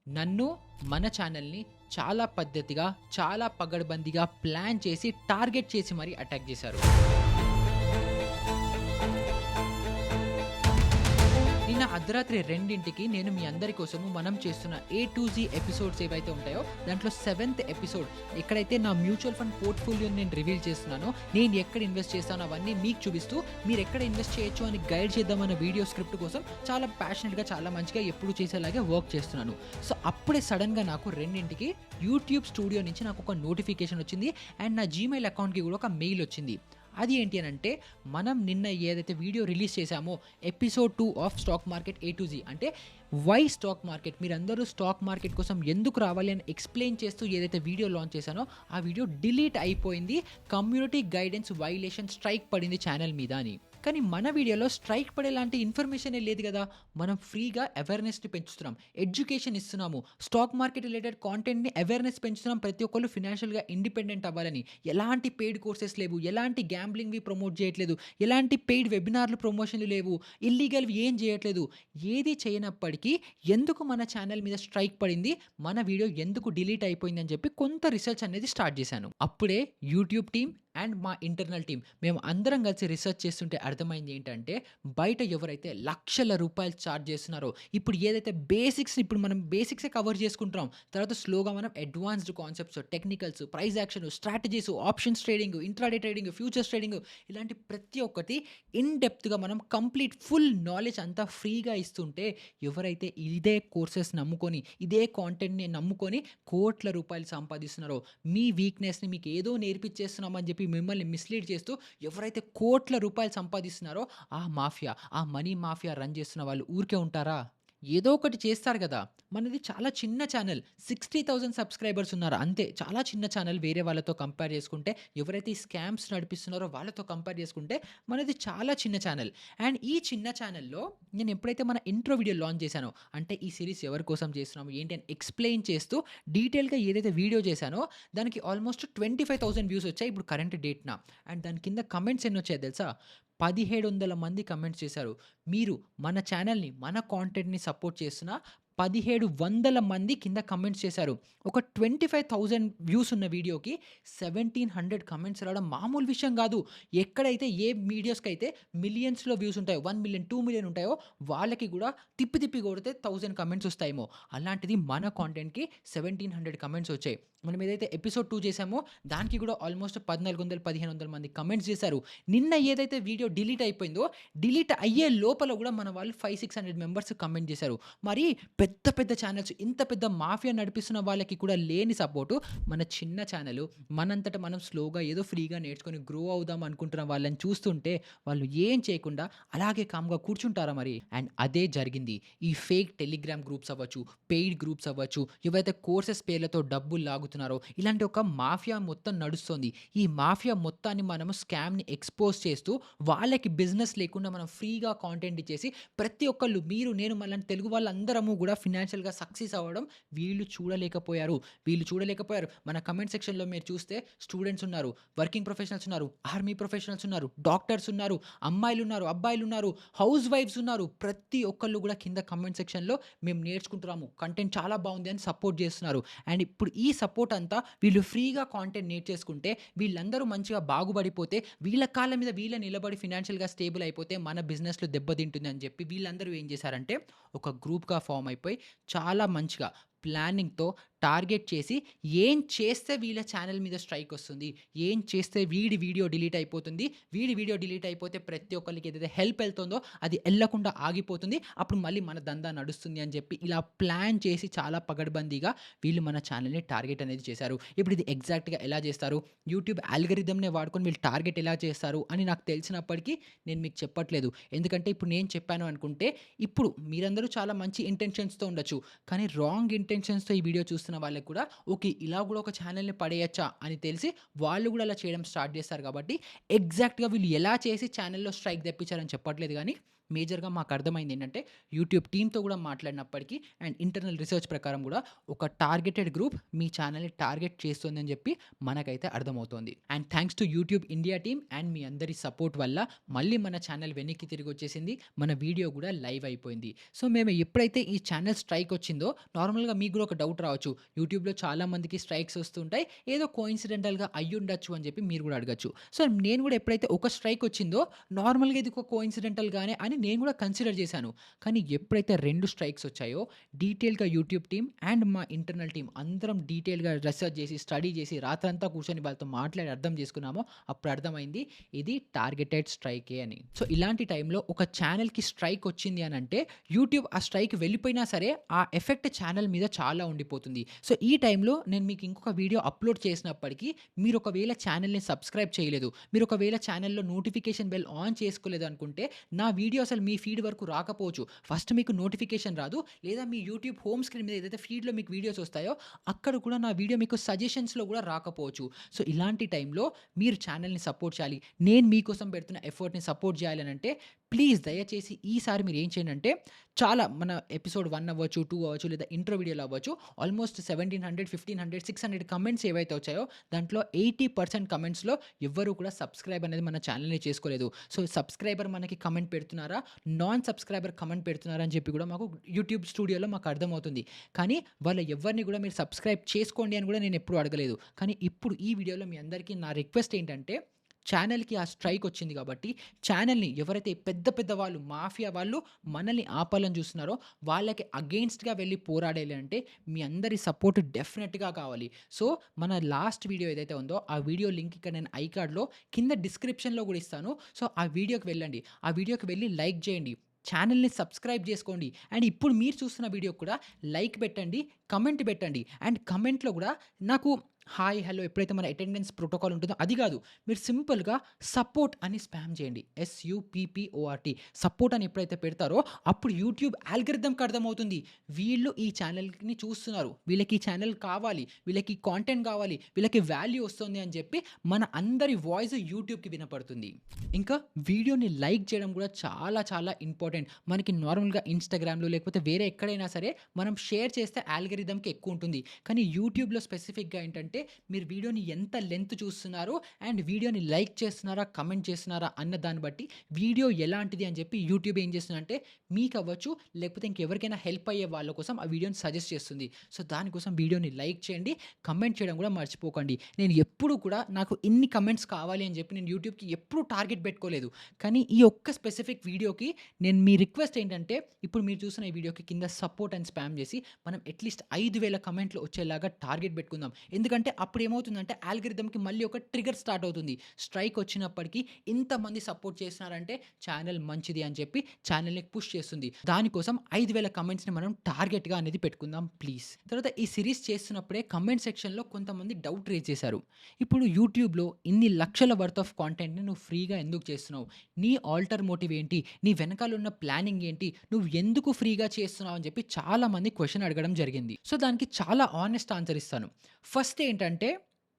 నన్ను, మన ఛానల్‌ని చాలా పద్ధతిగా, చాలా పగడ్బందీగా ప్లాన్ చేసి, టార్గెట్ చేసి మరీ అటాక్ చేశారు. నిన్న అర్ధరాత్రి 2కి నేను మీ అందరి కోసము మనం చేస్తున్న ఏ టు జీ ఎపిసోడ్స్ ఏవైతే ఉంటాయో దాంట్లో 7th ఎపిసోడ్ ఎక్కడైతే నా మ్యూచువల్ ఫండ్ పోర్ట్‌ఫోలియోని నేను రివీల్ చేస్తున్నానో, నేను ఎక్కడ ఇన్వెస్ట్ చేస్తానో అవన్నీ మీకు చూపిస్తూ మీరు ఎక్కడ ఇన్వెస్ట్ చేయొచ్చు అని గైడ్ చేద్దామన్న వీడియో స్క్రిప్ట్ కోసం చాలా ప్యాషనెట్‌గా, చాలా మంచిగా ఎప్పుడు చేసేలాగే వర్క్ చేస్తున్నాను. సో అప్పుడే సడన్‌గా నాకు 2కి యూట్యూబ్ స్టూడియో నుంచి నాకు ఒక నోటిఫికేషన్ వచ్చింది అండ్ నా జీమెయిల్ అకౌంట్‌కి కూడా ఒక మెయిల్ వచ్చింది. అది ఏంటి అనంటే, మనం నిన్న ఏదైతే వీడియో రిలీజ్ చేశామో episode 2 of stock market A to Z, అంటే వై స్టాక్ మార్కెట్, మీరందరూ స్టాక్ మార్కెట్ కోసం ఎందుకు రావాలి అని ఎక్స్ప్లెయిన్ చేస్తూ ఏదైతే వీడియో లాంచ్ చేశానో ఆ వీడియో డిలీట్ అయిపోయింది. కమ్యూనిటీ గైడెన్స్ వైలేషన్ స్ట్రైక్ పడింది ఛానల్ మీద అని. కానీ మన వీడియోలో స్ట్రైక్ పడేలాంటి ఇన్ఫర్మేషనే లేదు కదా. మనం ఫ్రీగా అవేర్నెస్ని పెంచుతున్నాం, ఎడ్యుకేషన్ ఇస్తున్నాము, స్టాక్ మార్కెట్ రిలేటెడ్ కాంటెంట్ని అవేర్నెస్ పెంచుతున్నాం. ప్రతి ఒక్కళ్ళు ఫినాన్షియల్గా ఇండిపెండెంట్ అవ్వాలని. ఎలాంటి పెయిడ్ కోర్సెస్ లేవు, ఎలాంటి గ్యాంబ్లింగ్వి ప్రమోట్ చేయట్లేదు, ఎలాంటి పెయిడ్ వెబినార్లు ప్రమోషన్లు లేవు, ఇల్లీగల్వి ఏం చేయట్లేదు. ఏది చేయనప్పటికీ ఎందుకు మన ఛానల్ మీద స్ట్రైక్ పడింది, మన వీడియో ఎందుకు డిలీట్ అయిపోయింది అని చెప్పి కొంత రీసెర్చ్ అనేది స్టార్ట్ చేశాను. అప్పుడే యూట్యూబ్ టీమ్ అండ్ మా ఇంటర్నల్ టీమ్ మేము అందరం కలిసి రీసెర్చ్ చేస్తుంటే అర్థమైంది ఏంటంటే, బయట ఎవరైతే లక్షల రూపాయలు ఛార్జ్ చేస్తున్నారో, ఇప్పుడు ఏదైతే బేసిక్స్, ఇప్పుడు మనం బేసిక్సే కవర్ చేసుకుంటున్నాం, తర్వాత స్లోగా మనం advanced concepts, technicals, price action, strategies, options trading, intraday trading, futures trading, ఇలాంటి ప్రతి ఒక్కటి ఇన్ డెప్త్గా మనం కంప్లీట్ ఫుల్ నాలెడ్జ్ అంతా ఫ్రీగా ఇస్తుంటే, ఎవరైతే ఇదే కోర్సెస్ నమ్ముకొని, ఇదే కాంటెంట్ని నమ్ముకొని కోట్ల రూపాయలు సంపాదిస్తున్నారో, మీ వీక్నెస్ని మీకు ఏదో నేర్పించేస్తున్నామని చెప్పి మిమ్మల్ని మిస్లీడ్ చేస్తూ ఎవరైతే కోట్ల రూపాయలు సంపాదిస్తున్నారో, ఆ మాఫియా, ఆ మనీ మాఫియా రన్ చేస్తున్న వాళ్ళు ఊరికే ఉంటారా? ఏదో ఒకటి చేస్తారు కదా. మనది చాలా చిన్న ఛానల్, 60,000 సబ్స్క్రైబర్స్ ఉన్నారు అంతే. చాలా చిన్న ఛానల్ వేరే వాళ్ళతో కంపేర్ చేసుకుంటే, ఎవరైతే ఈ స్కామ్స్ నడిపిస్తున్నారో వాళ్ళతో కంపేర్ చేసుకుంటే మనది చాలా చిన్న ఛానల్. అండ్ ఈ చిన్న ఛానల్‌లో నేను ఎప్పుడైతే మన ఇంట్రో వీడియో లాంచ్ చేశానో, అంటే ఈ సిరీస్ ఎవరి కోసం చేస్తున్నాము ఏంటి అని ఎక్స్‌ప్లెయిన్ చేస్తూ డీటెయిల్‌గా ఏదైతే వీడియో చేశానో దానికి ఆల్మోస్ట్ 25,000 వ్యూస్ వచ్చాయి ఇప్పుడు కరెంట్ డేట్‌న. అండ్ దాని కింద కమెంట్స్ ఎన్నొచ్చాయో తెలుసా? 1700 మంది కమెంట్స్ చేశారు. మీరు మన ఛానల్‌ని, మన కాంటెంట్‌ని సపోర్ట్ చేస్తున్న 1700 మంది కింద కమెంట్స్ చేశారు. ఒక 25,000 వ్యూస్ ఉన్న వీడియోకి 1700 కమెంట్స్ రావడం మామూలు విషయం గాదు. ఎక్కడైతే ఏ వీడియోస్‌కైతే మిలియన్స్‌లో వ్యూస్ ఉంటాయో, 1,000,000, 2,000,000 ఉంటాయో వాళ్ళకి గూడా తిప్పి తిప్పి కొడితే 1000 కమెంట్స్ వస్తాయేమో. అలాంటిది మన కాంటెంట్‌కి 1700 కమెంట్స్ వచ్చాయి. మనం ఏదైతే ఎపిసోడ్ 2 చేశామో దానికి గూడా ఆల్మోస్ట్ 1400, 1500 మంది కమెంట్స్ చేశారు. నిన్న ఏదైతే వీడియో డిలీట్ అయిపోయిందో, డిలీట్ అయ్యే లోపల గూడా మన వాళ్ళు 500-600 మెంబర్స్ కమెంట్ చేశారు. మరి పెద్ద పెద్ద ఛానల్స్, ఇంత పెద్ద మాఫియా నడిపిస్తున్న వాళ్ళకి కూడా లేని సపోర్టు మన చిన్న ఛానలు, మనంతట మనం స్లోగా ఏదో ఫ్రీగా నేర్చుకొని గ్రో అవుదాం అనుకుంటున్న వాళ్ళని చూస్తుంటే వాళ్ళు ఏం చేయకుండా అలాగే కామ్‌గా కూర్చుంటారా మరి? అండ్ అదే జరిగింది. ఈ ఫేక్ టెలిగ్రామ్ గ్రూప్స్ అవ్వచ్చు, పెయిడ్ గ్రూప్స్ అవ్వచ్చు, ఎవరైతే కోర్సెస్ పేర్లతో డబ్బులు లాగుతున్నారో ఇలాంటి ఒక మాఫియా మొత్తం నడుస్తోంది. ఈ మాఫియా మొత్తాన్ని మనము స్కామ్‌ని ఎక్స్‌పోజ్ చేస్తూ వాళ్ళకి బిజినెస్ లేకుండా మనం ఫ్రీగా కాంటెంట్ ఇచ్చేసి ప్రతి ఒక్కళ్ళు, మీరు, నేను, మనలాంటి తెలుగు వాళ్ళందరము గూడా ఫినాన్షియల్‌గా సక్సెస్ అవ్వడం వీళ్ళు చూడలేకపోయారు. మన కమెంట్ సెక్షన్‌లో మీరు చూస్తే స్టూడెంట్స్ ఉన్నారు, వర్కింగ్ ప్రొఫెషనల్స్ ఉన్నారు, ఆర్మీ ప్రొఫెషనల్స్ ఉన్నారు, డాక్టర్స్ ఉన్నారు, అమ్మాయిలున్నారు, అబ్బాయిలున్నారు, హౌస్ వైఫ్స్ ఉన్నారు. ప్రతి ఒక్కళ్ళు గూడా కింద కమెంట్ సెక్షన్‌లో మేము నేర్చుకుంటున్నాము, కంటెంట్ చాలా బావుంది అని సపోర్ట్ చేస్తున్నారు. అండ్ ఇప్పుడు ఈ సపోర్ట్ అంతా వీళ్ళు ఫ్రీగా కాంటెంట్ నేర్చేసుకుంటే, వీళ్ళందరూ మంచిగా బాగుపడిపోతే, వీళ్ళ కాళ్ళ మీద వీళ్ళే నిలబడి ఫినాన్షియల్‌గా స్టేబుల్ అయిపోతే మన బిజినెస్‌లో దెబ్బతింటుంది అని చెప్పి వీళ్ళందరూ ఏం చేశారంటే ఒక గ్రూప్‌గా ఫార్మ్ అయిపోయి చాలా మంచిగా ప్లానింగ్‌తో టార్గెట్ చేసి, ఏం చేస్తే వీళ్ళ ఛానల్ మీద స్ట్రైక్ వస్తుంది, ఏం చేస్తే వీడి వీడియో డిలీట్ అయిపోతుంది, వీడి వీడియో డిలీట్ అయిపోతే ప్రతి ఒక్కళ్ళకి ఏదైతే హెల్ప్ వెళ్తుందో అది ఎళ్ళకుండా ఆగిపోతుంది, అప్పుడు మళ్ళీ మన దందా నడుస్తుంది అని చెప్పి ఇలా ప్లాన్ చేసి చాలా పగడ్బందీగా వీళ్ళు మన ఛానల్‌ని టార్గెట్ అనేది చేశారు. ఇప్పుడు ఇది ఎగ్జాక్ట్‌గా ఎలా చేస్తారు, యూట్యూబ్ అల్గోరిథంనే వాడుకొని వీళ్ళు టార్గెట్ ఎలా చేస్తారు అని నాకు తెలిసినప్పటికీ నేను మీకు చెప్పట్లేదు. ఎందుకంటే ఇప్పుడు నేను చెప్పాను అనుకుంటే, ఇప్పుడు మీరందరూ చాలా మంచి ఇంటెన్షన్స్‌తో ఉండొచ్చు. కానీ రాంగ్ ఇంటెన్షన్స్‌తో ఈ వీడియో చూస్తున్న వాళ్ళకి కూడా ఓకే, ఇలా కూడా ఒక ఛానల్‌ని పడేయచ్చా అని తెలిసి వాళ్ళు కూడా అలా చేయడం స్టార్ట్ చేస్తారు. కాబట్టి ఎగ్జాక్ట్‌గా వీళ్ళు ఎలా చేసి ఛానల్‌లో స్ట్రైక్ తెప్పించారని చెప్పట్లేదు గానీ, మేజర్‌గా మాకర్థమైందేంటంటే, యూట్యూబ్ టీమ్‌తో గూడా మాట్లాడినప్పటికి అండ్ ఇంటర్నల్ రిసర్చ్ ప్రకారం గూడా ఒక టార్గెటెడ్ గ్రూప్ మీ ఛానెల్‌ని టార్గెట్ చేస్తుందని జెప్పి మనకైతే అర్థమవుతోంది. And thanks to YouTube India team and మీ అందరి సపోర్ట్ వల్ల మళ్ళీ మన ఛానెల్ వెనక్కి తిరిగొచ్చేసింది. మన వీడియో గూడా లైవ్ అయిపోయింది. సో, మేము ఎప్పుడైతే ఈ ఛానెల్ స్ట్రైక్ వచ్చిందో నార్మల్‌గా మీకు గూడా ఒక డౌట్ రావచ్చు. యూట్యూబ్‌లో చాలా మందికి స్ట్రైక్స్ వస్తుంటాయి. ఏదో కోయిన్సిడెంటల్‌గా అయ్యుండొచ్చు అని జెప్పి మీరు గూడా అడగొచ్చు. సో, నేను గూడా ఎప్పుడైతే ఒక స్ట్రైక్ వచ్చిందో నార్మల్‌గా ఇది ఒక కోయిన్సిడెంటల్‌గానే అని నేను గూడా కన్సిడర్ చేశాను. కానీ ఎప్పుడైతే 2 స్ట్రైక్స్ వచ్చాయో డీటెయిల్‌గా యూట్యూబ్ టీమ్ అండ్ మా ఇంటర్నల్ టీమ్ అందరం డీటెయిల్‌గా రిసర్చ్ చేసి, స్టడీ చేసి రాత్రంతా కూర్చొని వాళ్ళతో మాట్లాడి అర్థం చేసుకున్నామో అప్పుడు అర్థమైంది ఇది టార్గెటెడ్ స్ట్రైకే అని. సో, ఇలాంటి టైంలో ఒక ఛానెల్‌కి స్ట్రైక్ వచ్చింది అనంటే యూట్యూబ్ ఆ స్ట్రైక్ వెళ్ళిపోయినా సరే ఆ ఎఫెక్ట్ ఛానెల్ మీద చాలా ఉండిపోతుంది. సో, ఈ టైంలో నేను మీకు ఇంకొక వీడియో అప్‌లోడ్ చేసినప్పటికీ మీరు ఒకవేళ ఛానెల్‌ని సబ్స్క్రైబ్ చేయలేదు. మీరు ఒకవేళ ఛానెల్‌లో నోటిఫికేషన్ బెల్ ఆన్ చేసుకోలేదు అనుకుంటే నా వీడియో అసలు మీ ఫీడ్ వరకు రాకపోవచ్చు. ఫస్ట్ మీకు నోటిఫికేషన్ రాదు. లేదా మీ యూట్యూబ్ హోమ్ స్క్రీన్ మీద ఏదైతే ఫీడ్‌లో మీకు వీడియోస్ వస్తాయో అక్కడ కూడా నా వీడియో మీకు సజెషన్స్‌లో కూడా రాకపోవచ్చు. సో, ఇలాంటి టైంలో మీరు ఛానెల్‌ని సపోర్ట్ చేయాలి. నేను మీకోసం పెడుతున్న ఎఫర్ట్‌ని సపోర్ట్ చేయాలనంటే ప్లీజ్ దయచేసి ఈసారి మీరు ఏం చేయండి అంటే చాలా మన ఎపిసోడ్ 1 అవ్వచ్చు, 2 అవ్వచ్చు లేదా ఇంట్రో వీడియోలో అవ్వచ్చు ఆల్మోస్ట్ 1700, 1500, 600 కమెంట్స్ ఏవైతే వచ్చాయో దాంట్లో 80% కమెంట్స్‌లో ఎవ్వరు కూడా సబ్స్క్రైబ్ అనేది మన ఛానెల్‌ని చేసుకోలేదు. సో, సబ్స్క్రైబర్ మనకి కమెంట్ పెడుతున్నారా? నాన్ సబ్స్క్రైబర్ కమెంట్ పెడుతున్నారా? అని చెప్పి కూడా మాకు యూట్యూబ్ స్టూడియోలో మాకు అర్థమవుతుంది. కానీ వాళ్ళ ఎవ్వరిని కూడా మీరు సబ్స్క్రైబ్ చేసుకోండి అని కూడా నేను ఎప్పుడు అడగలేదు. కానీ ఇప్పుడు ఈ వీడియోలో మీ అందరికీ నా రిక్వెస్ట్ ఏంటంటే ఛానెల్‌కి ఆ స్ట్రైక్ వచ్చింది కాబట్టి ఛానెల్‌ని ఎవరైతే పెద్ద పెద్ద వాళ్ళు మాఫియా వాళ్ళు మనల్ని ఆపాలని చూస్తున్నారో వాళ్ళకి అగెయిన్స్ట్‌గా వెళ్లి పోరాడాలి అంటే మీ అందరి సపోర్ట్ డెఫినిట్‌గా కావాలి. సో, మన లాస్ట్ వీడియో ఏదైతే ఉందో ఆ వీడియో లింక్ ఇక్కడ నేను ఐకార్డ్‌లో కింద డిస్క్రిప్షన్‌లో కూడా ఇస్తాను. సో, ఆ వీడియోకి వెళ్ళండి. ఆ వీడియోకి వెళ్లి లైక్ చేయండి. ఛానెల్‌ని సబ్స్క్రైబ్ చేసుకోండి. అండ్ ఇప్పుడు మీరు చూస్తున్న వీడియోకి కూడా లైక్ పెట్టండి, కామెంట్ పెట్టండి. అండ్ కామెంట్‌లో కూడా నాకు హాయ్, హలో ఎప్పుడైతే మన అటెండెన్స్ ప్రోటోకాల్ ఉంటుందో అది కాదు. మీరు సింపుల్‌గా సపోర్ట్ అని స్పామ్ చేయండి. SUPPORT సపోర్ట్ అని ఎప్పుడైతే పెడతారో అప్పుడు యూట్యూబ్ ఆల్గోరిథంకి అర్థమవుతుంది. వీళ్ళు ఈ ఛానెల్‌ని చూస్తున్నారు. వీళ్ళకి ఈ ఛానెల్ కావాలి. వీళ్ళకి ఈ కాంటెంట్ కావాలి. వీళ్ళకి వాల్యూ వస్తుంది అని చెప్పి మన అందరి వాయిస్ యూట్యూబ్‌కి వినపడుతుంది. ఇంకా వీడియోని లైక్ చేయడం కూడా చాలా చాలా ఇంపార్టెంట్. మనకి నార్మల్‌గా ఇన్‌స్టాగ్రామ్‌లో లేకపోతే వేరే ఎక్కడైనా సరే మనం షేర్ చేస్తే ఆల్గోరిథంకి ఎక్కువ ఉంటుంది. కానీ యూట్యూబ్‌లో స్పెసిఫిక్‌గా ఏంటంటే మీరు వీడియోని ఎంత లెంత్ చూస్తున్నారు అండ్ వీడియోని లైక్ చేస్తున్నారా, కామెంట్ చేస్తున్నారా అన్న దాన్ని బట్టి వీడియో ఎలాంటిది అని చెప్పి యూట్యూబ్ ఏం చేస్తుందంటే మీకు అవ్వచ్చు లేకపోతే ఇంకెవరికైనా హెల్ప్ అయ్యే వాళ్ళ కోసం ఆ వీడియోని సజెస్ట్ చేస్తుంది. సో, దానికోసం వీడియోని లైక్ చేయండి, కామెంట్ చేయడం కూడా మర్చిపోకండి. నేను ఎప్పుడు కూడా నాకు ఇన్ని కామెంట్స్ కావాలి అని చెప్పి నేను యూట్యూబ్‌కి ఎప్పుడు టార్గెట్ పెట్టుకోలేదు. కానీ ఈ ఒక్క స్పెసిఫిక్ వీడియోకి నేను మీ రిక్వెస్ట్ ఏంటంటే ఇప్పుడు మీరు చూస్తున్న ఈ వీడియోకి కింద సపోర్ట్ అని స్పామ్ చేసి మనం అట్‌లీస్ట్ 5000 కామెంట్లు వచ్చేలాగా టార్గెట్ పెట్టుకుందాం. ఎందుకంటే అప్పుడు ఏమవుతుందంటే ఆల్గోరిథంకి మళ్ళీ ఒక ట్రిగ్గర్ స్టార్ట్ అవుతుంది. స్ట్రైక్ వచ్చినప్పటికీ ఇంతమంది సపోర్ట్ చేస్తున్నారంటే ఛానెల్ మంచిది అని చెప్పి ఛానెల్‌ని పుష్ చేస్తుంది. దానికోసం 5000 కామెంట్స్‌ని మనం టార్గెట్‌గా అనేది పెట్టుకుందాం ప్లీజ్. తర్వాత ఈ సిరీస్ చేస్తున్నప్పుడే కామెంట్ సెక్షన్‌లో కొంతమంది డౌట్ రేజ్ చేశారు. ఇప్పుడు యూట్యూబ్‌లో ఇన్ని లక్షల వర్త్ ఆఫ్ కాంటెంట్‌ని నువ్వు ఫ్రీగా ఎందుకు చేస్తున్నావు? నీ ఆల్టర్ మోటివ్ ఏంటి? నీ వెనకాల ఉన్న ప్లానింగ్ ఏంటి? నువ్వు ఎందుకు ఫ్రీగా చేస్తున్నావు అని చెప్పి చాలామంది క్వెషన్ అడగడం జరిగింది. సో, దానికి చాలా హానెస్ట్ ఆన్సర్ ఇస్తాను. ఫస్ట్ ఏంటంటే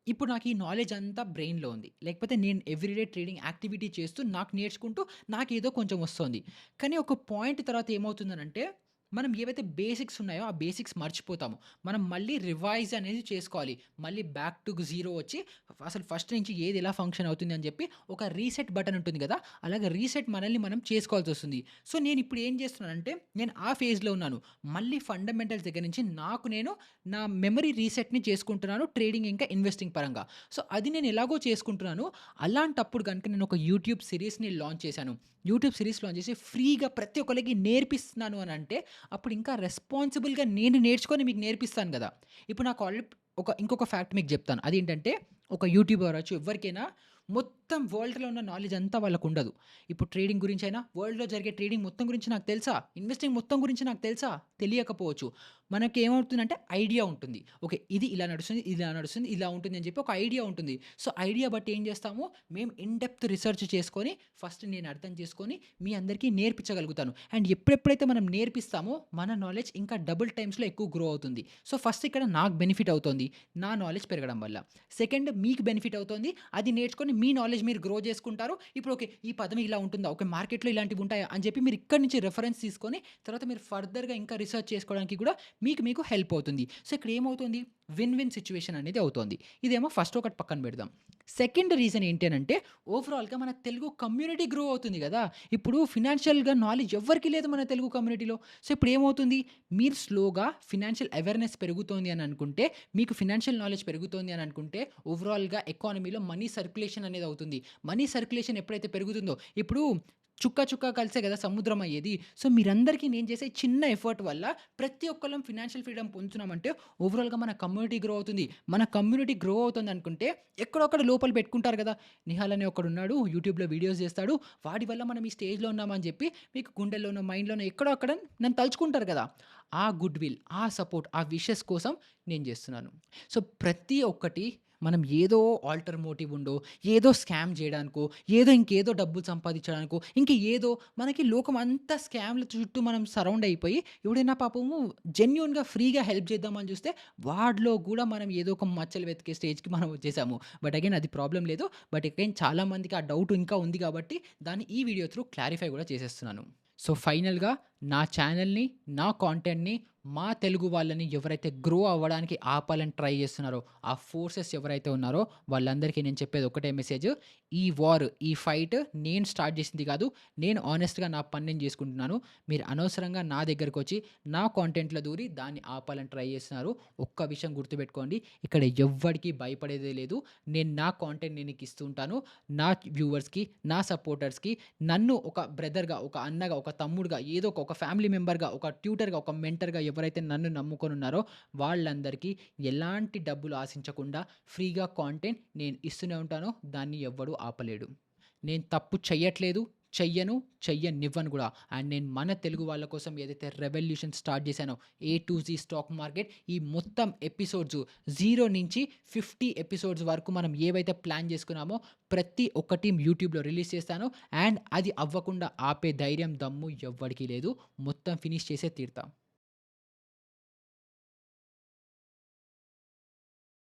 ఇప్పుడు నాకు ఈ నాలెడ్జ్ అంతా బ్రెయిన్‌లో ఉంది. లేకపోతే నేను ఎవ్రీడే ట్రేడింగ్ యాక్టివిటీ చేస్తూ నాకు నేర్చుకుంటూ నాకేదో కొంచెం వస్తోంది. కానీ ఒక పాయింట్ తర్వాత ఏమవుతుందనంటే మనం ఏవైతే బేసిక్స్ ఉన్నాయో ఆ బేసిక్స్ మర్చిపోతాము. మనం మళ్ళీ రివైజ్ అనేది చేసుకోవాలి. మళ్ళీ బ్యాక్ టు జీరో వచ్చి అసలు ఫస్ట్ నుంచి ఏది ఎలా ఫంక్షన్ అవుతుంది అని చెప్పి ఒక రీసెట్ బటన్ ఉంటుంది కదా! అలాగే రీసెట్ మనల్ని మనం చేసుకోవాల్సొస్తుంది. సో, నేను ఇప్పుడు ఏం చేస్తున్నానంటే నేను ఆ ఫేజ్‌లో ఉన్నాను. మళ్ళీ ఫండమెంటల్స్ దగ్గర నుంచి నాకు నేను నా మెమరీ రీసెట్‌ని చేసుకుంటున్నాను ట్రేడింగ్ ఇంకా ఇన్వెస్టింగ్ పరంగా. సో, అది నేను ఎలాగో చేసుకుంటున్నాను. అలాంటప్పుడు గనుక నేను ఒక యూట్యూబ్ సిరీస్‌ని లాంచ్ చేశాను. యూట్యూబ్ సిరీస్ లాంచ్ చేసి ఫ్రీగా ప్రతి ఒక్కళ్ళకి నేర్పిస్తున్నాను అనంటే అప్పుడు ఇంకా రెస్పాన్సిబుల్‌గా నేను నేర్చుకొని మీకు నేర్పిస్తాను గదా! ఇప్పుడు నాకు ఇంకొక ఫ్యాక్ట్ మీకు జెప్తాను. అదేంటంటే ఒక యూట్యూబర్ అవ్వచ్చు ఎవ్వరికైనా మొత్తం వరల్డ్‌లో ఉన్న నాలెడ్జ్ అంతా వాళ్ళకుండదు. ఇప్పుడు ట్రేడింగ్ గురించైనా వరల్డ్‌లో జరిగే ట్రేడింగ్ మొత్తం గురించి నాకు తెలుసా? ఇన్వెస్టింగ్ మొత్తం గురించి నాకు తెలుసా? తెలియకపోవచ్చు. మనకేమవుతుందంటే ఐడియా ఉంటుంది. ఓకే. ఇది ఇలా నడుస్తుంది, ఇలా నడుస్తుంది, ఇలా ఉంటుంది అని చెప్పి ఒక ఐడియా ఉంటుంది. సో, ఐడియా బట్టి ఏం చేస్తాము, మేము ఇన్ డెప్త్ రిసర్చ్ చేసుకొని ఫస్ట్ నేను అర్థం చేసుకొని మీ అందరికీ నేర్పించగలుగుతాను. అండ్ ఎప్పుడెప్పుడైతే మనం నేర్పిస్తామో మన నాలెడ్జ్ ఇంకా డబుల్ టైమ్స్‌లో ఎక్కువ గ్రో అవుతుంది. సో, ఫస్ట్ ఇక్కడ నాకు బెనిఫిట్ అవుతోంది. నా నాలెడ్జ్ పెరగడం వల్ల. సెకండ్ మీకు బెనిఫిట్ అవుతోంది. అది నేర్చుకొని మీ నాలెడ్జ్ నాలెడ్జ్ మీరు గ్రో చేసుకుంటారు. ఇప్పుడు ఓకే. ఈ పదం ఇలా ఉంటుందా? ఓకే. మార్కెట్‌లో ఇలాంటివి ఉంటాయా? అని చెప్పి మీరు ఇక్కడి నుంచి రిఫరెన్స్ తీసుకొని తర్వాత మీరు ఫర్దర్‌గా ఇంకా రిసర్చ్ చేసుకోవడానికి కూడా మీకు హెల్ప్ అవుతుంది. సో, ఇక్కడ ఏమవుతుంది? విన్ విన్ సిట్యుయేషన్ అనేది అవుతోంది. ఇదేమో ఫస్ట్ ఒకటి పక్కన పెడదాం. సెకండ్ రీజన్ ఏంటి అనంటే ఓవరాల్‌గా మన తెలుగు కమ్యూనిటీ గ్రో అవుతుంది గదా! ఇప్పుడు ఫినాన్షియల్‌గా నాలెడ్జ్ ఎవ్వరికీ లేదు మన తెలుగు కమ్యూనిటీలో. సో, ఇప్పుడు ఏమవుతుంది? మీరు స్లోగా ఫినాన్షియల్ అవేర్‌నెస్ పెరుగుతోంది అని అనుకుంటే, మీకు ఫినాన్షియల్ నాలెడ్జ్ పెరుగుతోంది అని అనుకుంటే, ఓవరాల్‌గా ఎకానమీలో మనీ సర్క్యులేషన్ అనేది అవుతుంది. మనీ సర్క్యులేషన్ ఎప్పుడైతే పెరుగుతుందో, ఇప్పుడు చుక్క చుక్క కలిసే గదా సముద్రం అయ్యేది. సో, మీరందరికీ నేను చేసే చిన్న ఎఫర్ట్ వల్ల ప్రతి ఒక్కళ్ళం ఫినాన్షియల్ ఫ్రీడమ్ పొందుతున్నామంటే, ఓవరాల్‌గా మన కమ్యూనిటీ గ్రో అవుతుంది. మన కమ్యూనిటీ గ్రో అవుతుందనుకుంటే, ఎక్కడో అక్కడ లోపల పెట్టుకుంటారు గదా! నిహాల్ అనే ఒకడున్నాడు. యూట్యూబ్‌లో వీడియోస్ చేస్తాడు. వాడి వల్ల మనం ఈ స్టేజ్‌లో ఉన్నామని జెప్పి, మీకు గుండెల్లోనో, మైండ్‌లోనో ఎక్కడో అక్కడ నన్ను తలుచుకుంటారు గదా! ఆ గుడ్ విల్, ఆ సపోర్ట్, ఆ విషెస్ కోసం నేను జేస్తున్నాను. సో, ప్రతి ఒక్కటి మనం ఏదో ఆల్టర్ మోటివ్ ఉండో, ఏదో స్కామ్ జేయడానికో, ఏదో ఇంకేదో డబ్బులు సంపాదించడానికో, ఇంక ఏదో మనకి లోకం అంతా స్కామ్‌ల చుట్టూ మనం సరౌండ్ అయిపోయి, ఎవడైనా పాపము జెన్యూన్‌గా ఫ్రీగా హెల్ప్ చేద్దామని చూస్తే, వాడిలో గూడా మనం ఏదో ఒక మచ్చలు వెతికే స్టేజ్‌కి మనం వచ్చేసాము. బట్ అగైన్ అది ప్రాబ్లమ్ లేదు. బట్ అగైన్ చాలా మందికి ఆ డౌట్ ఇంకా ఉంది కాబట్టి, దాన్ని ఈ వీడియో త్రూ క్లారిఫై గూడా చేసేస్తున్నాను. సో, ఫైనల్‌గా నా ఛానెల్‌ని, నా కాంటెంట్‌ని, మా తెలుగు వాళ్ళని ఎవరైతే గ్రో అవ్వడానికి ఆపాలని ట్రై చేస్తున్నారో, ఆ ఫోర్సెస్ ఎవరైతే ఉన్నారో వాళ్ళందరికీ నేను చెప్పేది ఒకటే మెసేజ్. ఈ వార్, ఈ ఫైట్ నేను స్టార్ట్ చేసింది కాదు. నేను హానెస్ట్‌గా నా పని నేను చేసుకుంటున్నాను. మీరు అనవసరంగా నా దగ్గరకొచ్చి నా కాంటెంట్‌లో దూరి దాన్ని ఆపాలని ట్రై చేస్తున్నారు. ఒక్క విషయం గుర్తుపెట్టుకోండి. ఇక్కడ ఎవ్వడికి భయపడేదే లేదు. నేను నా కాంటెంట్ నేను మీకు ఇస్తూ ఉంటాను. నా వ్యూవర్స్‌కి, నా సపోర్టర్స్‌కి నన్ను ఒక బ్రదర్‌గా, ఒక అన్నగా, ఒక తమ్ముడుగా, ఏదో ఒక ఫ్యామిలీ మెంబర్‌గా, ఒక ట్యూటర్‌గా, ఒక మెంటర్‌గా ఎవరైతే నన్ను నమ్ముకొనున్నారో వాళ్ళందరికీ ఎలాంటి డబ్బులు ఆశించకుండా ఫ్రీగా కాంటెంట్ నేను ఇస్తూనే ఉంటాను. దాన్ని ఎవ్వడు ఆపలేడు. నేను తప్పు చెయ్యట్లేదు, చెయ్యను, చెయ్యనివ్వను గూడా. అండ్ నేను మన తెలుగు వాళ్ళ కోసం ఏదైతే రెవల్యూషన్ స్టార్ట్ చేశానో, ఏ టు జీ స్టాక్ మార్కెట్ ఈ మొత్తం ఎపిసోడ్స్ 0 నుంచి 50 ఎపిసోడ్స్ వరకు మనం ఏవైతే ప్లాన్ చేసుకున్నామో ప్రతి ఒక్కటి యూట్యూబ్‌లో రిలీజ్ చేస్తాను. అండ్ అది అవ్వకుండా ఆపే ధైర్యం, దమ్ము ఎవ్వడికి లేదు. మొత్తం ఫినిష్ చేసే తీరుతా.